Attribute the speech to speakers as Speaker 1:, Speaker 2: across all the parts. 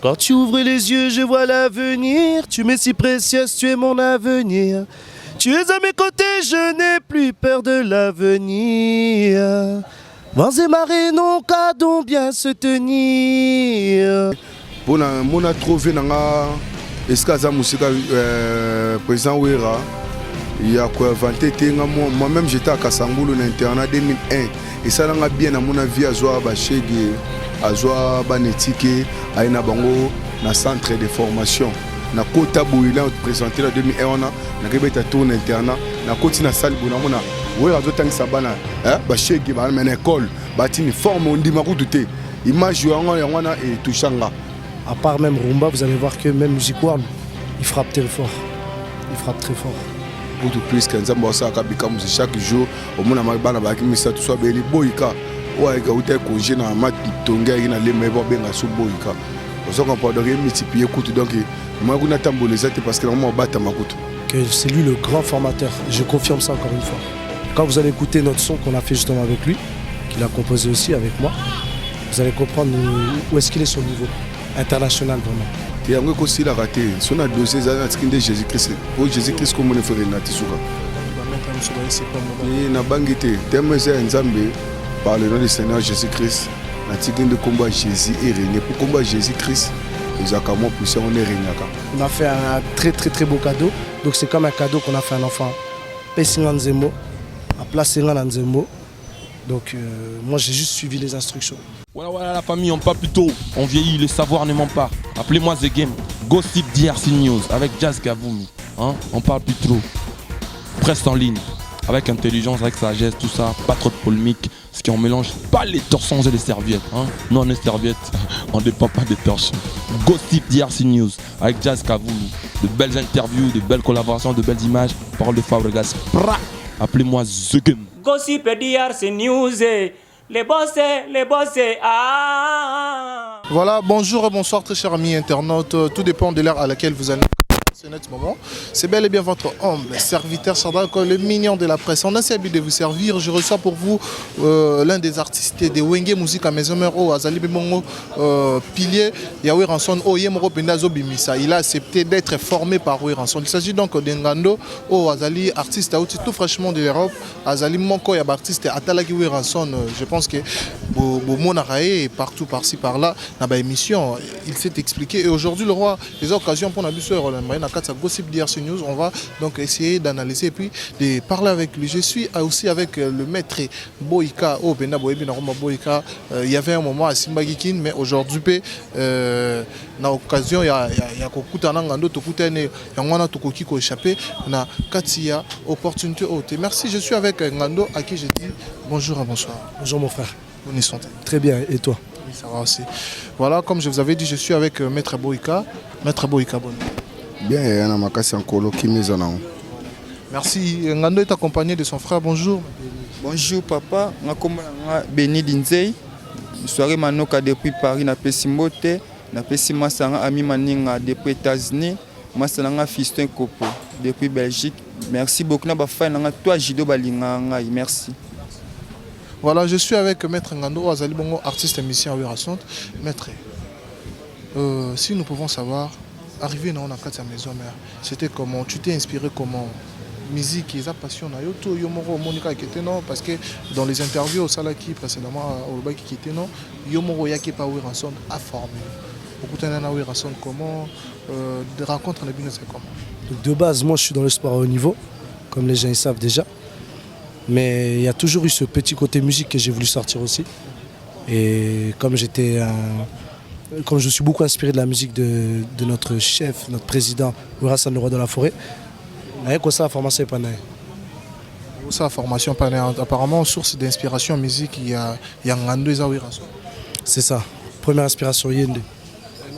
Speaker 1: Quand tu ouvres les yeux, je vois l'avenir. Tu m'es si précieuse, tu es mon avenir. Tu es à mes côtés, je n'ai plus peur de l'avenir. Vents et marées n'ont qu'à donc bien se tenir.
Speaker 2: Pour mon trouvé dans Eskaza Musika président Wera, il y a quoi inventé. Moi-même j'étais à Kasangulu en internat 2001 et ça l'a bien à mon avis à Zoa Bachegi, à Zoa Banetike, à Inabango, dans le centre de formation. Na kota bouila présenté en 2001 on a na tourne internat na koti na salle bonamona ouais azo tang sabana bachegi ba na école batini forme on dit makuté image wana et touchanga.
Speaker 1: À part même rumba, vous allez voir que même Music World, il frappe très fort. Il frappe très fort.
Speaker 2: Beaucoup plus que ça ça kabika musique chaque jour au monde na bana ba ki misa tout soit beli boyika ouais ka uté ko jena mat tonga ina le mebo benga so boyika. Vous avez pas de multiplier écoute donc moi je n'attends parce que normalement battre makutu.
Speaker 1: Que c'est lui le grand formateur. Je confirme ça encore une fois. Quand vous allez écouter notre son qu'on a fait justement avec lui, qu'il a composé aussi avec moi, vous allez comprendre où est-ce qu'il est son niveau international vraiment.
Speaker 2: Et après aussi la raté. Son a dossier de Jésus-Christ. Pour Jésus-Christ comme on fait renati souka. Et na bangité. Thème c'est Nzambe par le nom du Seigneur Jésus-Christ. De combat Jésus et régner. Pour combat Jésus-Christ, on
Speaker 1: a fait un très beau cadeau. Donc c'est comme un cadeau qu'on a fait à un enfant. Pessingan Zemo, à placer dans Zemo. Donc moi j'ai juste suivi les instructions.
Speaker 3: Voilà la famille, on parle plus tôt. On vieillit, le savoir ne ment pas. Appelez-moi The Game. Gossip DRC News avec Jazz Gavoumi. Hein? On parle plus trop. Presse en ligne. Avec intelligence, avec sagesse, tout ça, pas trop de polémique. Ce qui on mélange pas les torsons et les serviettes. Hein? Non, les serviettes, on ne dépend pas des torsons. Gossip DRC News avec Jazz Kavoulou. De belles interviews, de belles collaborations, de belles images. Parole de Fabregas. Appelez-moi The Game.
Speaker 4: Gossip DRC News. Les bossés, ah.
Speaker 5: Voilà, bonjour et bonsoir très chers amis internautes. Tout dépend de l'heure à laquelle vous allez. C'est bel et bien votre homme, serviteur Sardak, le mignon de la presse. On a servi de vous servir. Je reçois pour vous l'un des artistes de Wenge Musique à Maison-Mère au Azali Bimongo pilier Yahweh Ranson au Yemoro Bendazo Bimisa. Il a accepté d'être formé par Yahweh Ranson. Il s'agit donc d'Engando au Azali, artiste tout fraîchement de l'Europe. Azali Monko Yab artiste Atalaki Yahweh Ranson. Je pense que Monarae partout par-ci par-là dans la émission, il s'est expliqué. Et aujourd'hui, le roi, les occasions pour Nabusso et Roland Gossip DRC News, on va donc essayer d'analyser et puis de parler avec lui. Je suis aussi avec le maître Boyka, Boyka. Il y avait un moment à Simbagikin, mais aujourd'hui, na occasion, il y a échappé, na Katia, opportunité haute. Merci, je suis avec Ngando à qui je dis bonjour et bonsoir.
Speaker 1: Bonjour mon frère.
Speaker 5: Bonne santé.
Speaker 1: Très bien, et toi?
Speaker 5: Oui, ça va aussi. Voilà, comme je vous avais dit, je suis avec maître Boyka. Maître Boyka, bonne.
Speaker 2: Bien, il y a un makasi en colo qui nous en.
Speaker 5: Merci. Ngando est accompagné de son frère. Bonjour.
Speaker 6: Bonjour papa. Béni Dinzei. Soirée Manoka depuis Paris na Pessimbote. Na Pessima Sanga Ami Maninga depuis États-Unis. Masananga Fiston Kopo depuis Belgique. Merci beaucoup. Na bafai nanga toi Jido Balinga. Merci.
Speaker 5: Voilà, je suis avec Maître Ngando Azali Bongo, artiste et musicien à Wérasante. Maître, si nous pouvons savoir, arrivé dans la maison mère, c'était comment? Tu t'es inspiré comment? Musique, ils ont passion na yoto yomoro Monica qui était non parce que dans les interviews au Salaki précédemment au Lobaki qui était non yomoro yaki pa Wérasante a formé. Beaucoup de gens Wérasante comment de rencontres les bines c'est comment?
Speaker 1: Donc de base, moi je suis dans le sport à haut niveau, comme les gens ils savent déjà. Mais il y a toujours eu ce petit côté musique que j'ai voulu sortir aussi. Et comme je suis beaucoup inspiré de la musique de notre chef, notre président, Hassan le roi de la forêt, ça a formation panay.
Speaker 5: Ça formation panay. Apparemment, source d'inspiration musique, il y a Ngando et Zawirason.
Speaker 1: C'est ça. Première inspiration Yende.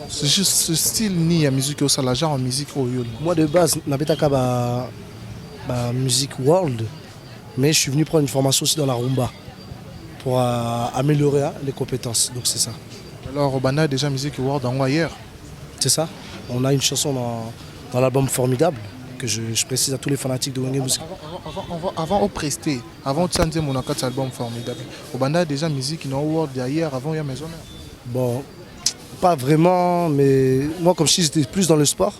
Speaker 5: C'est juste ce style ni la musique au la genre en musique au Yol.
Speaker 1: Moi de base, je n'avais pas musique world, mais je suis venu prendre une formation aussi dans la rumba pour améliorer les compétences. Donc c'est ça.
Speaker 5: Alors, on a déjà musique world en ailleurs.
Speaker 1: C'est ça. On a une chanson dans l'album Formidable que je précise à tous les fanatiques de Wenge Musique.
Speaker 5: Avant de prester, avant de chanter mon album Formidable, on a déjà musique non world d'ailleurs avant il y a maison.
Speaker 1: Bon, Pas vraiment, mais moi comme je dis, j'étais plus dans le sport.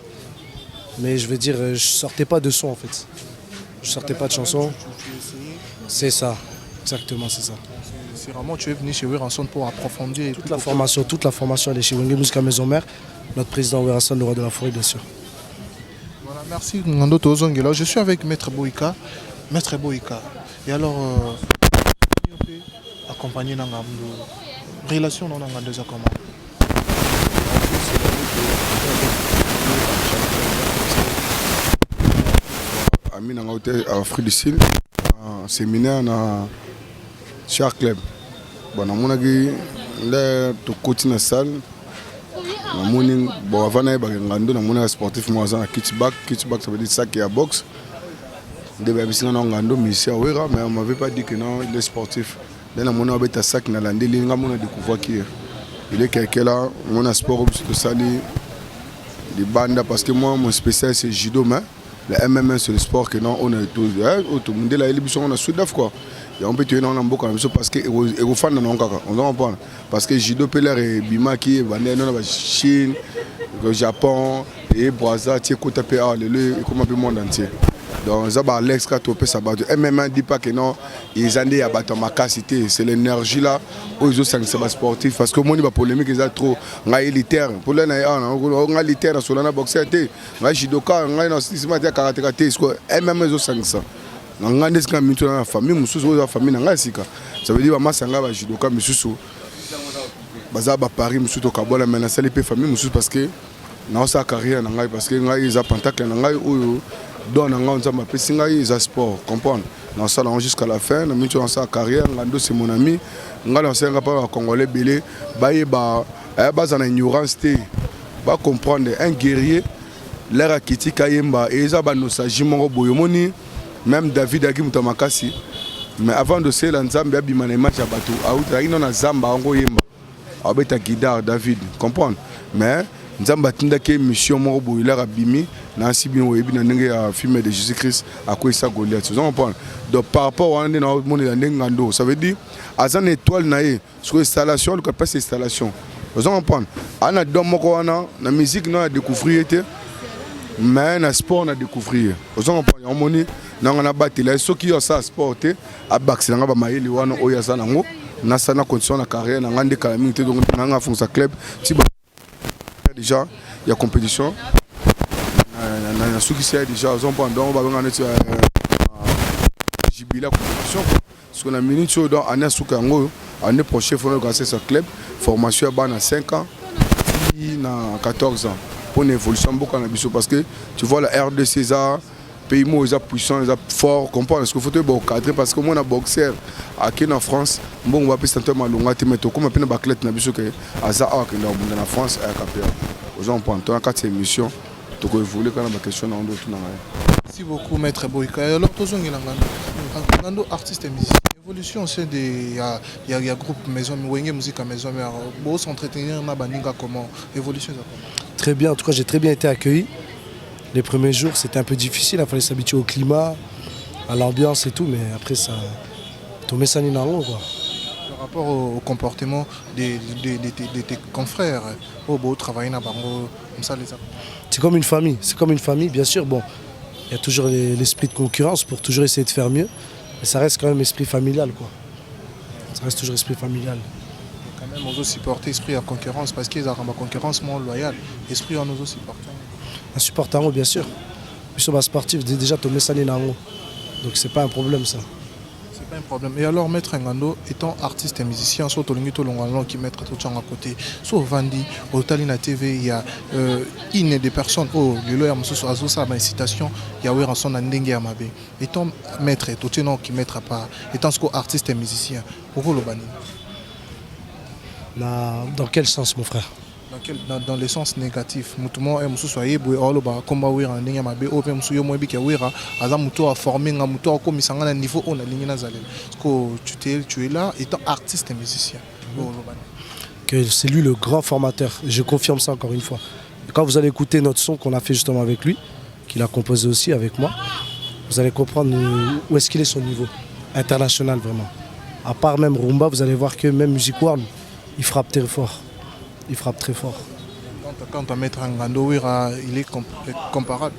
Speaker 1: Mais je veux dire, je sortais pas de son en fait. Je sortais pas de chansons. C'est ça, exactement, c'est ça.
Speaker 5: C'est vraiment, tu es venu chez Werason pour approfondir.
Speaker 1: Toute la formation elle est chez Wenge Musica Maison Mère. Notre président Werason, le roi de la forêt, bien sûr.
Speaker 5: Voilà, merci Ngando Tozongela. Je suis avec Maître Boïka. Maître Boïka. Et alors, accompagné dans la relation dans la comment?
Speaker 2: Ami na ngauté Afrique du Sud, séminaire na Char Club. Bon, namonaki nde to koti na salle. Namoni bon avant na ba ngando namoni sportif mo azana kitback ça veut dire ça qui est à boxe. Nde ba bisinga na ngando monsieur Wera mais on m'avait pas dit que non, il est sportif. Là namoni abeta sac na landeli ngamona découvrir qui il est quelqu'un là, mon sport de sali les bandes parce que moi mon spécial c'est judo mais le MMA c'est le sport que non on a tout le monde là il on a Sud-Af quoi. Et on peut tuer dans l'ambo comme ça parce que et fan dans kaka on en parle parce que judo pelaire et bimaki bandé non la Chine le Japon et Brazza tie côté PA le comme un peu monde entier. Donc ça va Alex quand topé ça battu MMA dit pas que non ils andé à battre ma capacité c'est l'énergie là aux autres c'est sportif parce que moi il va polémique ils a trop nga élitaire pour là nga élitaire sur la boxeur té nga judoka nga non système de karaté ce que MMA aux 500 nga ndeska mitu na famille mususu aux famille nga sika ça veut dire ba masanga ba judoka mususu baza ba Paris mususu to kabola mais na sali pe famille mususu parce que na sa carrière nga parce que nga ils a pentacle nga oyo donc on a fait un sport, comprendre. Dans ça jusqu'à la fin, on a fait sa carrière, c'est mon ami. On a lancé un Congolais belé, en ignorance, ba comprendre un guerrier, l'air à Kiti Kayemba et ça nostalgie mon boyomoni, même David Agim Tamakasi. Mais avant de se lancer, il y a des matchs à bateau. Il y a Zamba en Goyemba. Avec ta guidard David, comprendre. Mais Nzamba tindaki mission moko boyela rabimi na sibi oyebi na ndenge ya film de Jésus-Christ à quoi ça Goliath. Vous comprenez? Donc par rapport à ndenge monde la ndenge ngando, ça veut dire azan étoile naé sur installation, le pas installation. Vous comprenez? Ana dom moko wana na musique na découvrir été mais na sport na découvrir. Vous comprenez? On moni na ngana batela ceux qui ont ça sporté à baxela ngaba mayeli wana oya sana ngo na sana condition na carrière na ngande calamité donc na nga fonça club ti déjà il y a compétition na ceux qui c'est déjà ils ont pas donc on va gagner jubilé compétition parce qu'on a minute dans année soukango année prochaine faut organiser ce club formation à 5 ans et na 14 ans pour une évolution beaucoup na biso parce que tu vois la RDC ça pays mo ils puissant ils fort comprendre ce qu'il faut te cadrer parce que moi na boxeur aquí en France bon on va passer tant malonga te mettre comme peine baclette na biso que aza ak na France à KPA aux gens prend dans quatre émissions to ko évoluer quand la question na ndo tout na.
Speaker 5: Merci beaucoup Maître Boïka. Alors tozongela ngando artiste et musicien évolution c'est des il y a groupe maison Wenge Musica Maison Mère beau s'entretenir na baninga comment évolution ça comment.
Speaker 1: Très bien, en tout cas j'ai très bien été accueilli. Les premiers jours, c'était un peu difficile, il fallait s'habituer au climat, à l'ambiance et tout, mais après ça, tout met ça en haut, quoi.
Speaker 5: Par rapport au comportement de tes confrères, au beau travail na bango, comme ça les.
Speaker 1: C'est comme une famille, bien sûr. Bon, il y a toujours l'esprit de concurrence pour toujours essayer de faire mieux, mais ça reste quand même esprit familial, quoi. Ça reste toujours esprit familial.
Speaker 5: Quand même, on doit supporter l'esprit à concurrence parce qu'ils ont une concurrence moins loyale. L'esprit on nous supporte.
Speaker 1: Un supporter, bien sûr. Sur sportif, déjà, tu mets ça en haut. Donc, c'est pas un problème, ça.
Speaker 5: C'est pas un problème. Et alors, Maître Ngando, étant artiste et musicien, sur Tolingi Tolongalo qui mettre tout ça à côté, sur Vandi, au Talina TV, il y a une des personnes, le lawyer, sur Azosa, ma citation, il y a eu un son d'Andengue Amabe. Étant maître, tout le monde qui mettra pas, étant artiste et musicien, pour vous le bannir.
Speaker 1: Dans quel sens, mon frère?
Speaker 5: Dans le sens négatif, mutumo e mususu ayebwe olo ba komba wira ndenge mabe ope musu yo moyebi ke wira aza muto a formé nga muto a komisanga na niveau on a ligne na zalel parce que tu es là étant artiste et musicien.
Speaker 1: Que c'est lui le grand formateur, je confirme ça encore une fois. Et quand vous allez écouter notre son qu'on a fait justement avec lui, qu'il a composé aussi avec moi, vous allez comprendre où est-ce qu'il est son niveau international vraiment. À part même Rumba, vous allez voir que même Music World, il frappe très fort. Il frappe très fort.
Speaker 5: Quand tu as Maître Ngando, il est comparable.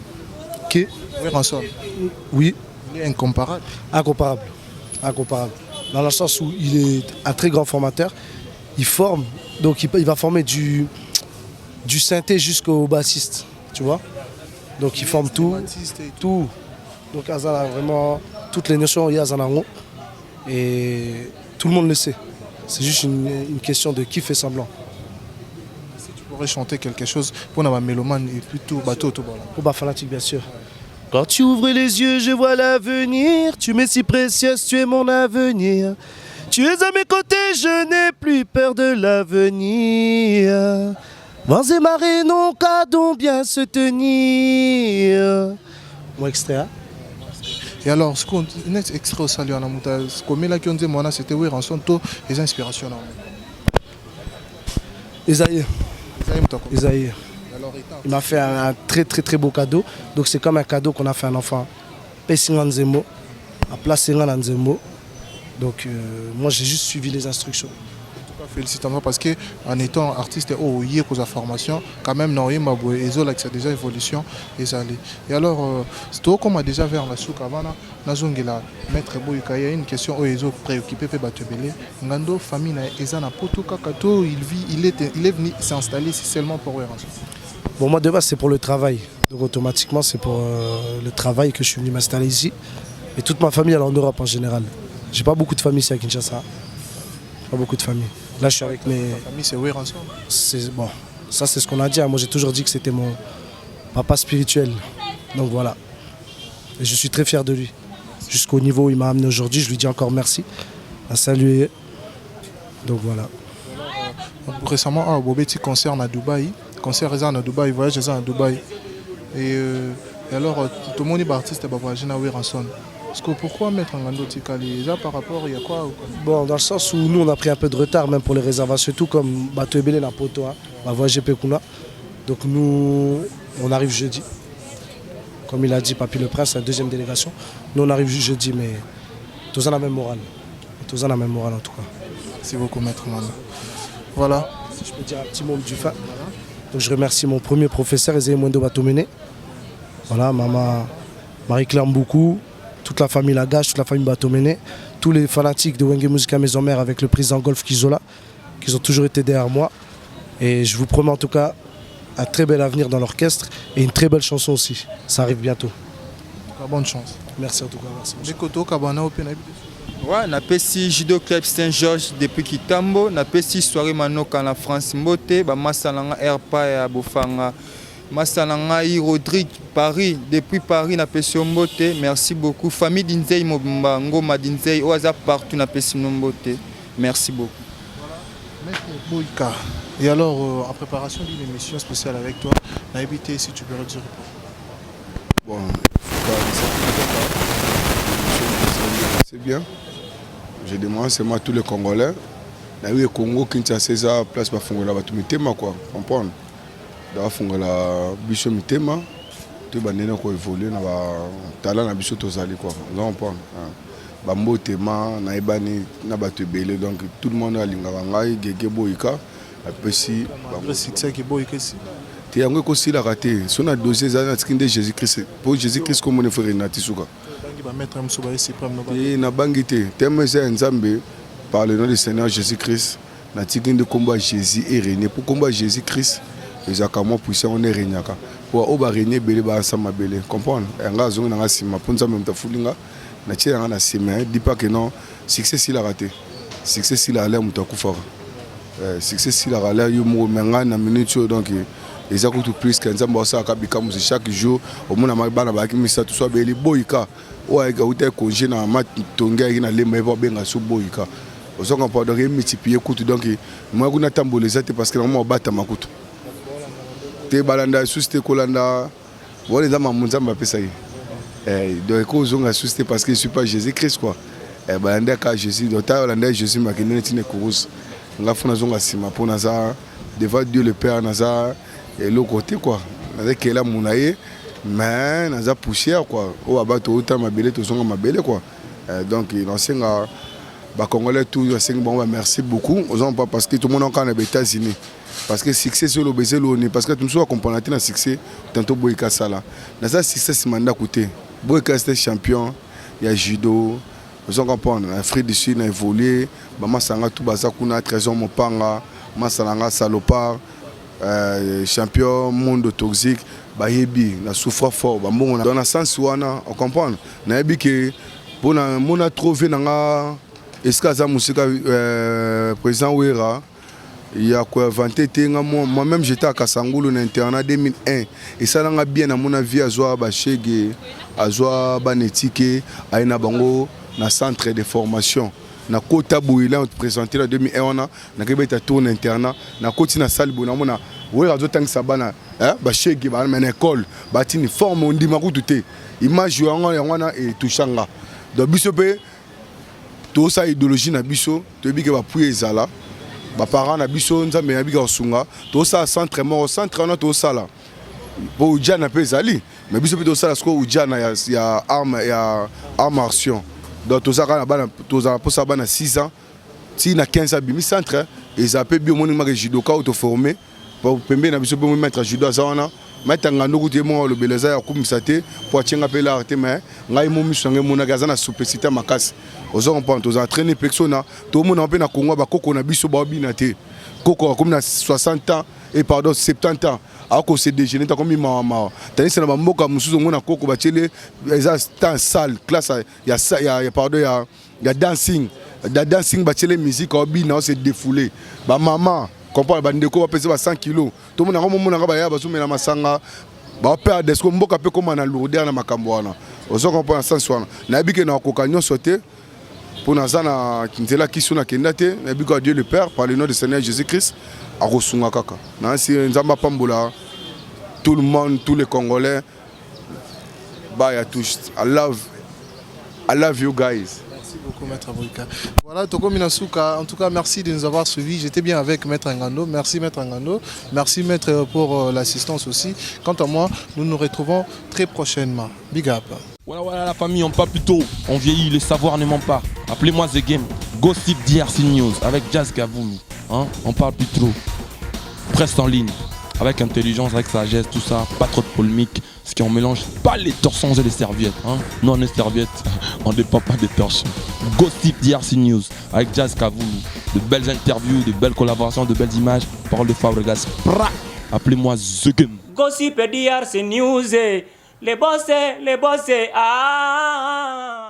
Speaker 1: Qui?
Speaker 5: Werason.
Speaker 1: Oui.
Speaker 5: Il est incomparable.
Speaker 1: Incomparable. Incomparable. Dans le sens où il est un très grand formateur. Il forme, donc il va former du synthé jusqu'au bassiste, tu vois. Donc il forme tout. Donc Azana a vraiment toutes les notions, il y a Azanango. Et tout le monde le sait. C'est juste une question de qui fait semblant.
Speaker 5: Si tu pourrais chanter quelque chose pour un mélomane et plutôt bateau, tout voilà.
Speaker 1: Pour fanatique, bien sûr. Quand tu ouvres les yeux, je vois l'avenir. Tu m'es si précieuse, tu es mon avenir. Tu es à mes côtés, je n'ai plus peur de l'avenir. Vents et marées n'ont qu'à donc bien se tenir. Mon extrait, hein?
Speaker 5: Et alors, ce qu'on est extrait au salut en amouta, ce qu'on met là qui on dit, moi, c'était oui, en son taux, les inspirations.
Speaker 1: Isaïe. Il m'a fait un très très très beau cadeau. Donc c'est comme un cadeau qu'on a fait à un enfant. Pessingan Nzembo, à place Nzembo. Donc moi j'ai juste suivi les instructions.
Speaker 5: En tout cas, félicitations parce qu'en étant artiste il y a une formation, quand même non, il c'est déjà évolution. Et alors, c'est toi comme déjà vers la souk avant, maître Boyka, il y a une question où ils ont préoccupé Batebele. Ngando famille na poto kakato, il est venu s'installer ici seulement pour Werason.
Speaker 1: Bon, moi de base c'est pour le travail. Donc automatiquement c'est pour le travail que je suis venu m'installer ici. Et toute ma famille elle est en Europe en général. J'ai pas beaucoup de famille ici à Kinshasa. Pas beaucoup de famille. Là je suis avec mes...
Speaker 5: La famille c'est Werason.
Speaker 1: Bon, ça c'est ce qu'on a dit. Moi j'ai toujours dit que c'était mon papa spirituel. Donc voilà. Et je suis très fier de lui. Jusqu'au niveau où il m'a amené aujourd'hui, je lui dis encore merci. À saluer. Donc voilà.
Speaker 5: Récemment, Bobeti concert à Dubaï. Concert à Dubaï, voyage à Dubaï. Et alors, tout le monde est artiste et voyage à Werason. Pourquoi mettre un Ngando Tikali? Par rapport, il y a quoi?
Speaker 1: Bon, dans le sens où nous on a pris un peu de retard même pour les réservations, tout comme Bateau Ebele na Poto, on va voyager Pekuna. Donc nous, on arrive jeudi. Comme il a dit Papy le Prince, la deuxième délégation. Nous on arrive jeudi, mais tous en la même morale. Tous en la même morale en tout cas.
Speaker 5: Merci beaucoup, maître Ngando. Voilà.
Speaker 1: Si je peux dire un petit mot du fin. Donc je remercie mon premier professeur, Ezaïe Mwendo Batomene. Voilà, maman Marie-Claire Mboukou, toute la famille Lagache, toute la famille Batomene, tous les fanatiques de Wenge Musica Maison Mère avec le président Golf Kizola, qui ont toujours été derrière moi. Et je vous promets en tout cas un très bel avenir dans l'orchestre et une très belle chanson aussi. Ça arrive bientôt.
Speaker 5: Bonne chance.
Speaker 1: Merci en tout cas. Merci.
Speaker 6: Ouais, na pesi Judo Club Saint-Georges depuis Kitambo, na pesi soirée manoka na France Mbote, ba masalanga Airpa ya Bofanga. Masalanga Rodrigue Paris depuis Paris na pesi Mbote. Merci beaucoup famille Dinzei Mobimba Ngoma Dinzei au hasard partout na pesi Mbote. Merci beaucoup.
Speaker 5: Maître Boyka. Et alors en préparation d'une émission spéciale avec toi, na évité si tu peux redire.
Speaker 2: Bon, c'est bien. Je demande seulement à tous les Congolais. Na eu Congo Kinshasa ça place ba fongola ba tumitema quoi, comprendre. Da fongola biso mitema. To ba nena ko évoluer na ba talent na biso tozali quoi. Vous comprendre. Ba mbotema na ebani na ba tebele donc tout le monde alinga ngai Gege Boyka apesi
Speaker 5: ba succès qui Boyka ici.
Speaker 2: Te yango ko sila raté. Sona dossier za na tikinde Jésus-Christ. Pour Jésus-Christ comme on frère Natisuka. Et na bangité, thème c'est Nzambe par le nom du Seigneur Jésus-Christ. Na tigin de combat Jésus est régné. Pour combat Jésus-Christ, les acamons puissants on est régné. Pour oba régner belé ba ensemble belé. Comprendre? Nga zonga nga sima pour Nzambe mtafulinga. Na tia nga na sima. Dis pas que non, succès s'il a raté. Succès s'il a l'air mutakufa. Succès s'il a l'air yo mo menga na minute donc les a tout plus que Nzambe ça kabika musi chaque jour au monde na bana ba kimisa tout soit belé Boyka. Ouais, quand tu es congé dans ma tonga, il y a les meilleurs bien sous Boyka. Au second, on peut multiplier coups donc moi je tambolé ça parce que normalement on bat ma couteau. Te balanda sous te kolanda, voilà les dames Nzambe appelle ça. Donc cause on a susté parce que je suis pas Jésus-Christ quoi. Balanda ka Jésus, donc ta balanda Jésus m'a donné une course. On a fait un sima pour Nazar, devant Dieu le Père Nazar et l'autre côté quoi. Avec qu'elle a mounaye. Mais naza poussière quoi. O abato autant ma belle to songa ma belle quoi. Donc l'ancien Congolais tout merci beaucoup parce que tout le monde est encore aux États-Unis parce que succès sur le baiser l'ONU parce que tout le monde comprend le succès tantôt Boyka Sala dans ça succès c'est mandat côté Boyka était champion il y a judo vous comprenez l'Afrique du Sud a évolué maman sanga tout baza kuna trésor mopanga masalanga salopard champion monde toxique bayebi la souffre fort bon dans le sens où on comprend na yebi que pour na trouver nanga Eskaza Moussika président Ouera il y a quoi 21 moi-même j'étais à Kasangulu en internat 2001 et ça l'a bien à mon avis à Zoa Bachege à Zoa Banetike à ina bango na centre de formation na Kota Bouila on présenté en 2001 on a na kebeta tour internat na Koti na salle bona mona Ouera zo tang sabana Bachege ba na école batini forme on dit makututé image wana et touchanga donc bisope tout ça idéologie na biso to bi ke ba puye ezala ba parents na biso nzambe na bi ka sunga tout ça centre mort centre na tout ça là bo ujana pe ezali mais biso pe tout ça ko ujana ya arme action donc tout ça kana bana tout ça pour ça bana 6 ans si na 15 ans bimi centre ezape bio moni ma judoka auto formé pour pembe na biso pe mo mettre judo azana matanga ndokuti mo lo beleza ya kumisa te po atyenga pe la arte mais ngai mo misonge mona gazana souplicité makasi ozo comprendre to entraîner persona to mona pe na Congo ba koko na biso ba bina te koko comme na 60 ans et pardon 70 ans ako se déjeuner ta comme mama tani c'est na mboka musuzo ngona koko ba tele eza temps salle classe ya pardon ya dancing ba tele musique ba bina se défouler ba maman comprendre bandeko ba pesa ba 100 kg to mona ngo mona ba ya ba sumela masanga ba perdre ce mboka pe comme na lourdeur na makambo wana ozo comprendre sens wana na bike na kokanyo sauter pour nazana kinzela kisuna kendate na biko Dieu le Père par le nom de Seigneur Jésus-Christ a rosunga kaka na si nzamba pambola tout le monde tous les Congolais ba ya touche I love you guys.
Speaker 5: Merci beaucoup, Maître Boyka. Voilà, Toko Minasuka, en tout cas, merci de nous avoir suivis. J'étais bien avec Maître Ngando. Merci, Maître Ngando. Merci, Maître, pour l'assistance aussi. Quant à moi, nous nous retrouvons très prochainement. Big up.
Speaker 3: Voilà, la famille, on parle plus tôt. On vieillit, le savoir ne ment pas. Appelez-moi The Game. Gossip DRC News avec Jazz Gavoumi. Hein? On parle plus trop. Presse en ligne. Avec intelligence, avec sagesse, tout ça. Pas trop de polémique. Parce qu'on mélange pas les torchons et les serviettes. Hein? Non, les serviettes, on ne dépend pas des torchons. Gossip DRC News avec Jazz Gavoumi. De belles interviews, de belles collaborations, de belles images. Parole de Fabregas. Appelez-moi The Game.
Speaker 4: Gossip DRC News. Les bossés, ah.